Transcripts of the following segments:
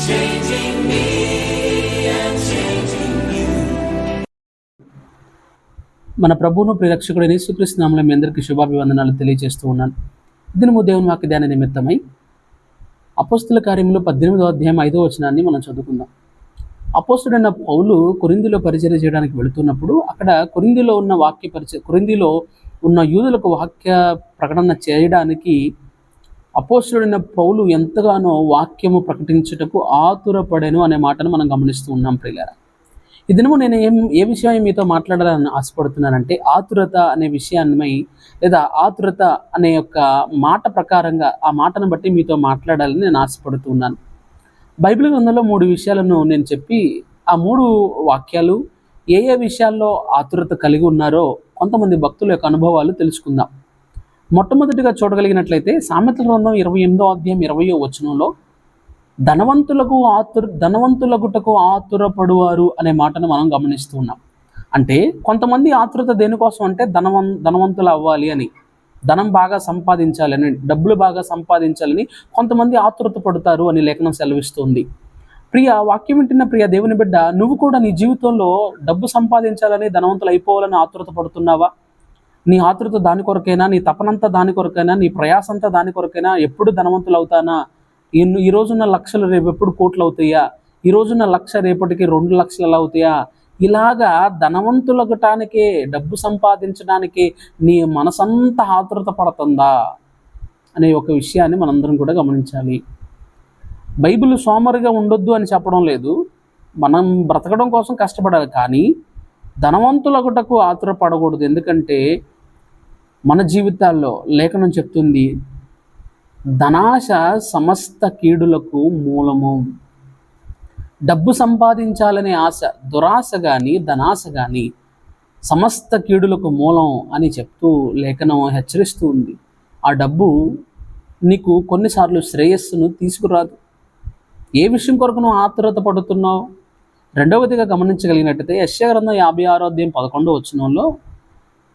changing me and changing you. మన ప్రభువును ప్రియరక్షకుడైన యేసుక్రీస్తు నామములో మీ అందరికీ శుభాభివందనాలు తెలియజేస్తూ ఉన్నాను. దినము దేవుని వాక్య ధ్యాన నిమిత్తమై అపోస్తుల కార్యములు 18వ అధ్యాయం 5వ వచనాన్ని మనం చదువుకుందాం. అపోస్తుడైన పౌలు కొరింథీలో పరిచర్య చేయడానికి వెళుతున్నప్పుడు అక్కడ కొరింథీలో ఉన్న యూదులకు వాక్య ప్రకటన చేయడానికి అపోస్తుడైన పౌలు ఎంతగానో వాక్యము ప్రకటించుటకు ఆతురపడెను అనే మాటను మనం గమనిస్తూ ఉన్నాం ప్రియులారా. ఈ దినము నేను ఏ విషయం మీతో మాట్లాడాలని ఆశపడుతున్నానంటే ఆతురత అనే విషయాన్ని లేదా ఆతురత అనే యొక్క మాట ప్రకారంగా ఆ మాటను బట్టి మీతో మాట్లాడాలని నేను ఆశపడుతున్నాను. బైబిల్ గ్రంథంలో 3 విషయాలను నేను చెప్పి ఆ 3 వాక్యాలు ఏ విషయాల్లో ఆతురత కలిగి ఉన్నారో కొంతమంది భక్తుల యొక్క అనుభవాలు తెలుసుకుందాం. మొట్టమొదటిగా చూడగలిగినట్లయితే సామెతల గ్రంథం 28వ అధ్యాయం 20వ వచనంలో ధనవంతులగుటకు ఆతురపడువారు అనే మాటను మనం గమనిస్తూ ఉన్నాం. అంటే కొంతమంది ఆతురత దేనికోసం అంటే ధనవంతులు అవ్వాలి అని, ధనం బాగా సంపాదించాలని, డబ్బులు బాగా సంపాదించాలని కొంతమంది ఆతురత పడతారు అని లేఖనం సెలవిస్తుంది. వాక్యం వింటున్న దేవుని బిడ్డ, నువ్వు కూడా నీ జీవితంలో డబ్బు సంపాదించాలని, ధనవంతులు అయిపోవాలని ఆతురత పడుతున్నావా? నీ ఆతురత దాని కొరకైనా, నీ తపనంతా దాని కొరకైనా, నీ ప్రయాసంతా దాని కొరకైనా? ఎప్పుడు ధనవంతులు అవుతానా, ఈ రోజున్న లక్షలు రేపు ఎప్పుడు కోట్లు అవుతాయా, ఈ రోజున్న లక్ష రేపటికి 2 లక్షలు ఎలా అవుతాయా? ఇలాగా ధనవంతులగటానికి, డబ్బు సంపాదించడానికి నీ మనసంతా ఆతురత పడుతుందా అనే ఒక విషయాన్ని మనందరం కూడా గమనించాలి. బైబిల్ సోమరిగా ఉండొద్దు అని చెప్పడం లేదు, మనం బ్రతకడం కోసం కష్టపడాలి, కానీ ధనవంతులగుటకు ఆతురపడకూడదు. ఎందుకంటే మన జీవితాల్లో లేఖనం చెప్తుంది, ధనాశ సమస్త కీడులకు మూలము. డబ్బు సంపాదించాలనే ఆశ, దురాశ కానీ ధనాశ కానీ సమస్త కీడులకు మూలం అని చెప్తూ లేఖనం హెచ్చరిస్తూ ఉంది. ఆ డబ్బు నీకు కొన్నిసార్లు శ్రేయస్సును తీసుకురాదు. ఏ విషయం కొరకు నువ్వు ఆతురత పడుతున్నావు? రెండవదిగా గమనించగలిగినట్టయితే యెషయా గ్రంథం 56వ అధ్యాయం 11వ వచనంలో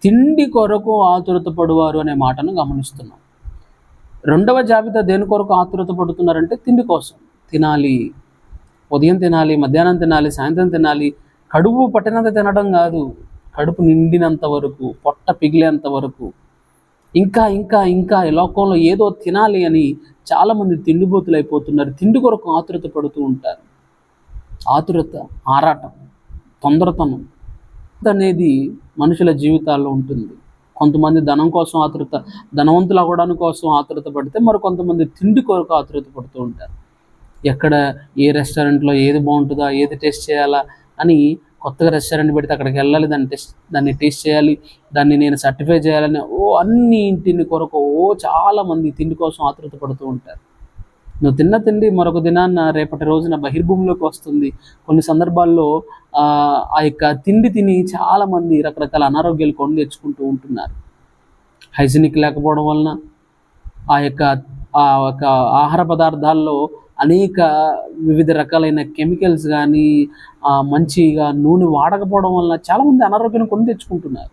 తిండి కొరకు ఆతురత పడువారు అనే మాటను గమనిస్తున్నాం. రెండవ జాబితా దేని కొరకు ఆతురత పడుతున్నారంటే తిండి కోసం. తినాలి, ఉదయం తినాలి, మధ్యాహ్నం తినాలి, సాయంత్రం తినాలి. కడుపు పట్టినంత తినడం కాదు, కడుపు నిండినంత వరకు, పొట్ట పిగిలేంత వరకు, ఇంకా ఇంకా ఇంకా ఈ లోకంలో ఏదో తినాలి అని చాలామంది తిండిబోతులు అయిపోతున్నారు. తిండి కొరకు ఆతురత పడుతూ ఉంటారు. ఆతురత, ఆరాటం, తొందరతనం అనేది మనుషుల జీవితాల్లో ఉంటుంది. కొంతమంది ధనం కోసం ఆతురత, ధనవంతులు అవ్వడానికి కోసం ఆతురత పడితే మరి కొంతమంది తిండి కొరకు ఆతురత పడుతూ ఉంటారు. ఎక్కడ ఏ రెస్టారెంట్లో ఏది బాగుంటుందా, ఏది టేస్ట్ చేయాలా అని కొత్తగా రెస్టారెంట్ పెడితే అక్కడికి వెళ్ళాలి, దాన్ని టేస్ట్ చేయాలి, దాన్ని నేను సర్టిఫై చేయాలని అన్ని ఇంటిని కొరకు చాలామంది తిండి కోసం ఆతురత పడుతూ ఉంటారు. నువ్వు తిన్న తిండి మరొక దినాన్న రేపటి రోజున బహిర్భూమిలోకి వస్తుంది. కొన్ని సందర్భాల్లో ఆ యొక్క తిండి తిని చాలామంది రకరకాల అనారోగ్యాలు కొని తెచ్చుకుంటూ ఉంటున్నారు. హైజీనిక్ లేకపోవడం వలన, ఆ యొక్క ఆహార పదార్థాల్లో అనేక వివిధ రకాలైన కెమికల్స్ కానీ, మంచిగా నూనె వాడకపోవడం వలన చాలామంది అనారోగ్యాన్ని కొని తెచ్చుకుంటున్నారు.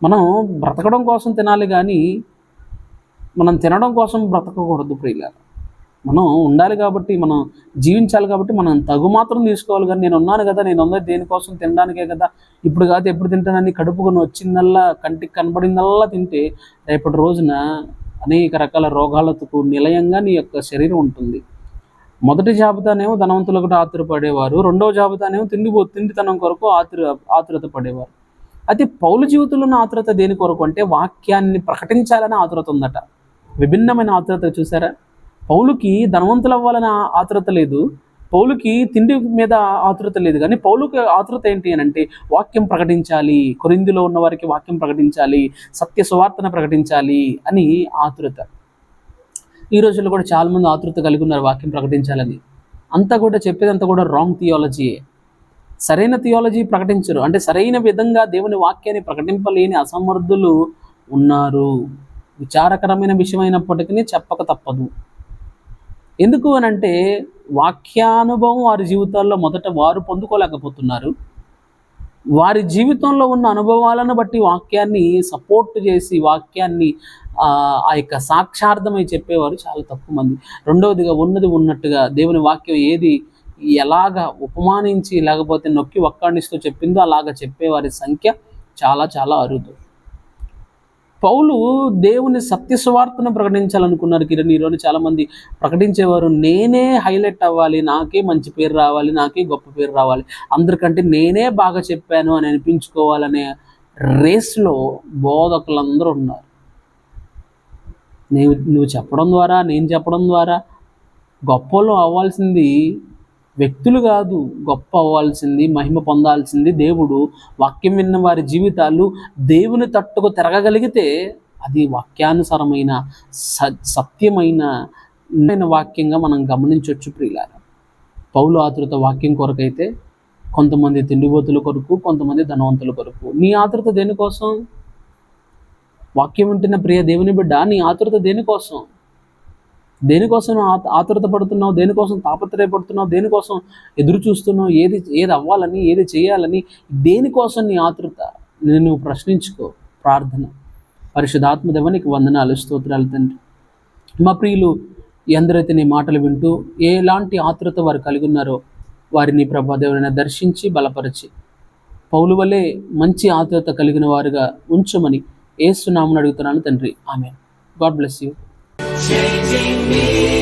మనం బ్రతకడం కోసం తినాలి కానీ మనం తినడం కోసం బ్రతకకూడదు ప్రియులారా. మనం ఉండాలి కాబట్టి, మనం జీవించాలి కాబట్టి మనం తగు మాత్రం తీసుకోవాలి. కానీ నేను ఉన్నాను కదా, నేను ఉన్నది దేనికోసం? తినడానికే కదా. ఇప్పుడు కాదు ఎప్పుడు తింటానని కడుపుకొని వచ్చిందల్లా, కంటికి కనబడిందల్లా తింటే రేపటి రోజున అనేక రకాల రోగాలకు నిలయంగా నీ యొక్క శరీరం ఉంటుంది. మొదటి జాబితానేమో ధనవంతులకు ఆతురపడేవారు, రెండవ జాబితానేమో తిండితనం కొరకు ఆతురత పడేవారు. అయితే పౌలు జీవితంలో ఉన్న ఆతురత దేని కొరకు అంటే వాక్యాన్ని ప్రకటించాలని ఆతురత ఉందట. విభిన్నమైన ఆతురత చూసారా? పౌలుకి ధనవంతులు అవ్వాలని ఆతురత లేదు, పౌలుకి తిండి మీద ఆతురత లేదు, కానీ పౌలుకి ఆతురత ఏంటి అని అంటే వాక్యం ప్రకటించాలి, కొరింథీలో ఉన్న వారికి వాక్యం ప్రకటించాలి, సత్య సువార్తను ప్రకటించాలి అని ఆతురత. ఈ రోజుల్లో కూడా చాలామంది ఆతురత కలిగి ఉన్నారు వాక్యం ప్రకటించాలని. అంతా కూడా చెప్పేదంతా కూడా రాంగ్ థియాలజీయే. సరైన థియాలజీ ప్రకటించరు. అంటే సరైన విధంగా దేవుని వాక్యాన్ని ప్రకటింపలేని అసమర్థులు ఉన్నారు. విచారకరమైన విషయం అయినప్పటికీ చెప్పక తప్పదు. ఎందుకు అనంటే వాక్యానుభవం వారి జీవితాల్లో మొదట వారు పొందుకోలేకపోతున్నారు. వారి జీవితంలో ఉన్న అనుభవాలను బట్టి వాక్యాన్ని సపోర్ట్ చేసి వాక్యాన్ని ఆ యొక్క సాక్షార్థమై చెప్పేవారు చాలా తక్కువ మంది. రెండవదిగా ఉన్నది ఉన్నట్టుగా దేవుని వాక్యం ఏది ఎలాగ ఉపమానించి లేకపోతే నొక్కి వక్కాణిస్తూ చెప్పిందో అలాగ చెప్పేవారి సంఖ్య చాలా చాలా అరుదు. పౌలు దేవుని సత్య సువార్తను ప్రకటించాలనుకున్నారు. కిరణ్, ఈరోజు చాలామంది ప్రకటించేవారు నేనే హైలైట్ అవ్వాలి, నాకే మంచి పేరు రావాలి, నాకే గొప్ప పేరు రావాలి, అందరికంటే నేనే బాగా చెప్పాను అని అనిపించుకోవాలనే రేస్లో బోధకులందరూ ఉన్నారు. నువ్వు చెప్పడం ద్వారా, నేను చెప్పడం ద్వారా గొప్పలు అవ్వాల్సింది వ్యక్తులు కాదు, గొప్ప అవ్వాల్సింది, మహిమ పొందాల్సింది దేవుడు. వాక్యం విన్న వారి జీవితాలు దేవుని తట్టుకు తిరగగలిగితే అది వాక్యానుసారమైన సత్యమైన వాక్యంగా మనం గమనించవచ్చు ప్రియులారా. పౌలు ఆతృత వాక్యం కొరకైతే కొంతమంది తిండిబోతుల కొరకు, కొంతమంది ధనవంతుల కొరకు. నీ ఆతృత దేనికోసం? వాక్యం వింటున్న ప్రియ దేవుని బిడ్డ, నీ ఆతృత దేనికోసం? దేనికోసం ఆతృత పడుతున్నావు? దేనికోసం తాపత్రయపడుతున్నావు? దేనికోసం ఎదురు చూస్తున్నావు? ఏది అవ్వాలని, ఏది చేయాలని, దేనికోసం నీ ఆతృత? నువ్వు ప్రశ్నించుకో. ప్రార్థన. పరిశుద్ధాత్మ దేవానికి వందనాలు, స్తోత్రాలు తండ్రి. మా ప్రియులు ఎందరైతే నీ మాటలు వింటూ ఎలాంటి ఆతృత వారు కలిగి ఉన్నారో వారిని ప్రభా దేవుని దర్శించి బలపరిచి పౌలు వలె మంచి ఆతృత కలిగిన వారుగా ఉంచమని యేసు నామమున అడుగుతున్నాను తండ్రి. Amen. God bless you. Changing me.